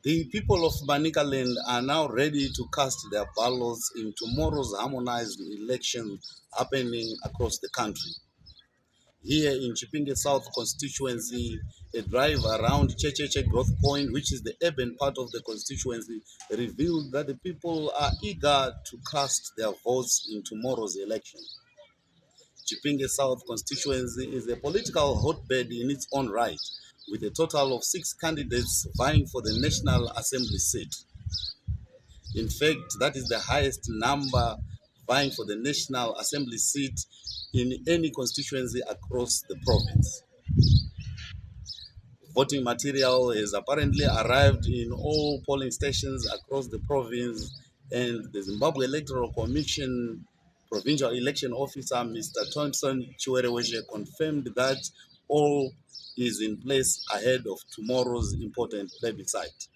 The people of Manicaland are now ready to cast their ballots in tomorrow's harmonized election happening across the country. Here in Chipinge South constituency, a drive around Chipinge Growth Point, which is the urban part of the constituency, revealed that the people are eager to cast their votes in tomorrow's election. Chipinge South constituency is a political hotbed in its own right, with a total of 6 candidates vying for the National Assembly seat. In fact, that is the highest number vying for the National Assembly seat in any constituency across the province. Voting material has apparently arrived in all polling stations across the province, and the Zimbabwe Electoral Commission Provincial Election Officer, Mr. Thompson Chiwereweshe, confirmed that all is in place ahead of tomorrow's important plebiscite.